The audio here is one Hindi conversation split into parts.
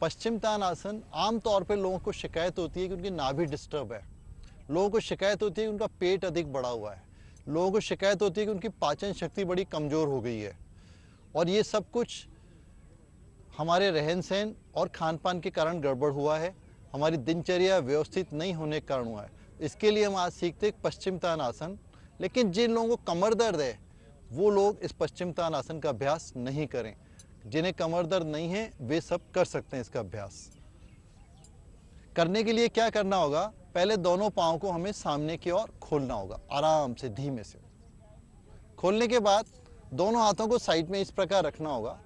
पश्चिम तानासन आमतौर पे लोगों को शिकायत होती है कि उनकी नाभि डिस्टर्ब है। लोगों को शिकायत होती है कि उनका पेट अधिक बढ़ा हुआ है। लोगों को शिकायत होती है कि उनकी पाचन शक्ति बड़ी कमज़ोर हो गई है। और ये सब कुछ हमारे रहन सहन और खान पान के कारण गड़बड़ हुआ है, हमारी दिनचर्या व्यवस्थित नहीं होने के कारण हुआ है। इसके लिए हम आज सीखते हैं पश्चिम तानासन। लेकिन जिन लोगों को कमर दर्द है वो लोग इस पश्चिम तानासन का अभ्यास नहीं करें। जिन्हें कमर दर्द नहीं है वे सब कर सकते हैं इसका अभ्यास। करने के लिए क्या करना होगा, पहले दोनों पाँव को हमें सामने की ओर खोलना होगा, आराम से धीमे से। खोलने के बाद दोनों हाथों को साइड में इस प्रकार रखना होगा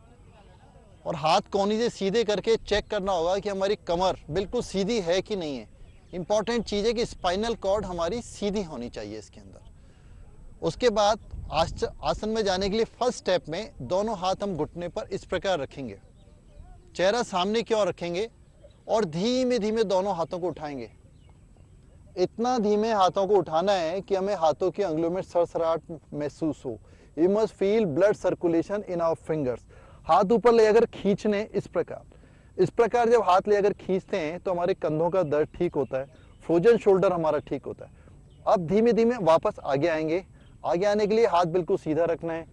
और हाथ कोहनी से सीधे करके चेक करना होगा कि हमारी कमर बिल्कुल सीधी है कि नहीं है। इंपॉर्टेंट चीज़ है कि स्पाइनल कॉर्ड हमारी सीधी होनी चाहिए इसके अंदर। उसके बाद आसन में जाने के लिए फर्स्ट स्टेप में दोनों हाथ हम घुटने पर इस प्रकार रखेंगे, चेहरा सामने की ओर रखेंगे और धीमे धीमे दोनों हाथों को उठाएंगे। इतना धीमे हाथों को उठाना है कि हमें हाथों की अंगुलियों में सरसराहट महसूस हो। You must feel blood circulation in our fingers. हाथ ऊपर ले अगर खींचने इस प्रकार जब हाथ ले अगर खींचते हैं तो हमारे कंधों का दर्द ठीक होता है, फ्रोजन शोल्डर हमारा ठीक होता है। अब धीमे धीमे वापस आगे आएंगे। आगे आने के लिए हाथ बिल्कुल सीधा रखना है,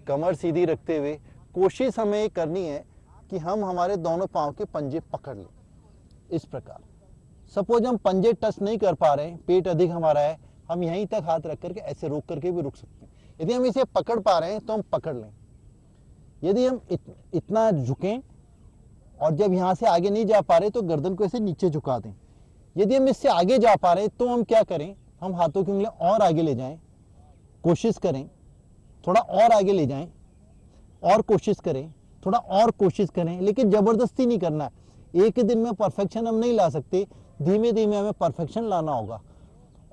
कमर सीधी रखते हुए कोशिश हमें करनी है कि हम हमारे दोनों पाँव के पंजे पकड़ लें इस प्रकार। सपोज हम पंजे टच नहीं कर पा रहे हैं, पेट अधिक हमारा है, हम यहीं तक हाथ रख करके ऐसे रोक करके भी रुक सकते हैं। यदि हम इसे पकड़ पा रहे हैं तो हम पकड़ लें। यदि हम इतना झुकें और जब यहाँ से आगे नहीं जा पा रहे तो गर्दन को ऐसे नीचे झुका दें। यदि हम इससे आगे जा पा रहे तो हम क्या करें, हम हाथों की उंगलियां और आगे ले जाएं, कोशिश करें, थोड़ा और आगे ले जाएं और कोशिश करें, थोड़ा और कोशिश करें, लेकिन जबरदस्ती नहीं करना। एक ही दिन में परफेक्शन हम नहीं ला सकते, धीमे धीमे हमें परफेक्शन लाना होगा।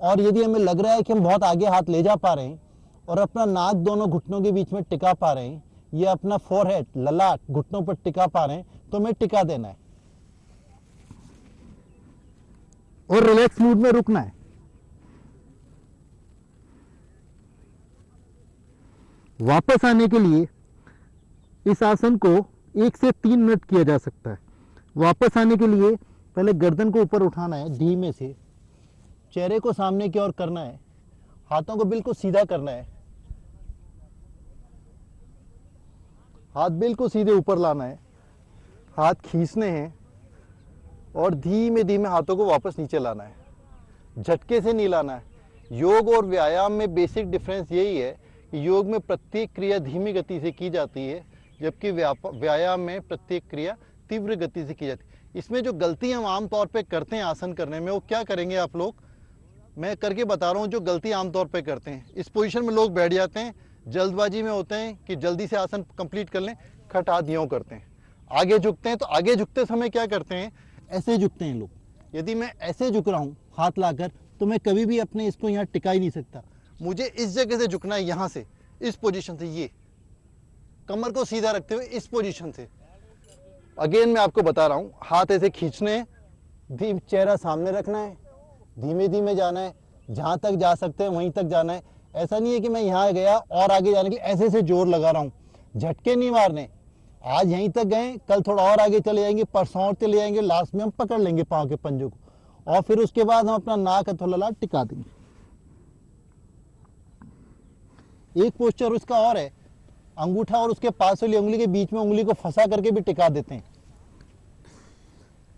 और यदि हमें लग रहा है कि हम बहुत आगे हाथ ले जा पा रहे हैं और अपना नाक दोनों घुटनों के बीच में टिका पा रहे हैं या अपना फोरहेड ललाट घुटनों पर टिका पा रहे हैं तो हमें टिका देना है और रिलैक्स मूड में रुकना है। वापस आने के लिए इस आसन को 1 से 3 मिनट किया जा सकता है। वापस आने के लिए पहले गर्दन को ऊपर उठाना है धीमे से, चेहरे को सामने की ओर करना है, हाथों को बिल्कुल सीधा करना है, हाथ बिल्कुल सीधे ऊपर लाना है, हाथ खींचने हैं और धीमे धीमे हाथों को वापस नीचे लाना है, झटके से नहीं लाना है। योग और व्यायाम में बेसिक डिफरेंस यही है कि योग में प्रत्येक क्रिया धीमी गति से की जाती है, जबकि व्यायाम में प्रत्येक क्रिया तीव्र गति से की जाती है। इसमें जो गलती हम आमतौर पे करते हैं आसन करने में, वो क्या करेंगे आप लोग, मैं करके बता रहा हूँ जो गलती आमतौर पे करते हैं। इस पोजीशन में लोग बैठ जाते हैं, जल्दबाजी में होते हैं कि जल्दी से आसन कंप्लीट कर लें, खट हाथ यूं करते हैं, आगे झुकते हैं। तो आगे झुकते समय क्या करते हैं, ऐसे झुकते हैं लोग। यदि मैं ऐसे झुक रहा हूँ हाथ लाकर तो मैं कभी भी अपने इसको यहाँ टिका ही नहीं सकता। मुझे इस जगह से झुकना है, यहाँ से, इस पोजीशन से, ये कमर को सीधा रखते हुए इस पोजीशन से। अगेन मैं आपको बता रहा हूँ, हाथ ऐसे खींचने हैं, चेहरा सामने रखना है, धीमे धीमे जाना है, जहाँ तक जा सकते हैं वहीं तक जाना है। ऐसा नहीं है कि मैं यहाँ गया और आगे जाने के लिए ऐसे से जोर लगा रहा हूँ, झटके नहीं मारने। आज यहीं तक गए, कल थोड़ा और आगे चले जाएंगे, परसों और चले जाएंगे, लास्ट में हम पकड़ लेंगे पाँव के पंजों को और फिर उसके बाद हम अपना नाक अथवा ललाट टिका देंगे। एक पोस्चर उसका और है, अंगूठा और उसके पास वाली उंगली के बीच में उंगली को फंसा करके भी टिका देते हैं।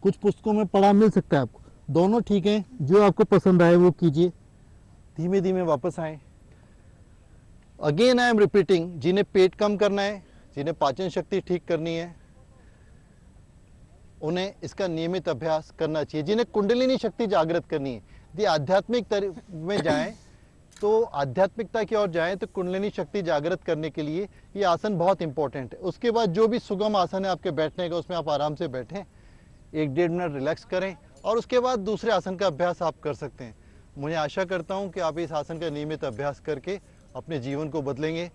कुछ पुस्तकों में पढ़ा मिल सकता है आपको। दोनों ठीक है, जो आपको पसंद आए वो कीजिए। धीमे धीमे वापस आए। अगेन आई एम रिपीटिंग, जिन्हें पेट कम करना है, जिन्हें पाचन शक्ति ठीक करनी है, उन्हें इसका नियमित अभ्यास करना चाहिए। जिन्हें कुंडलिनी शक्ति जागृत करनी है, यदि आध्यात्मिक में जाएं तो आध्यात्मिकता की ओर जाएं तो कुंडलिनी शक्ति जागृत करने के लिए ये आसन बहुत इंपॉर्टेंट है। उसके बाद जो भी सुगम आसन है आपके बैठने का, उसमें आप आराम से बैठें, 1-1.5 मिनट रिलैक्स करें और उसके बाद दूसरे आसन का अभ्यास आप कर सकते हैं। मुझे आशा करता हूँ कि आप इस आसन का नियमित अभ्यास करके अपने जीवन को बदलेंगे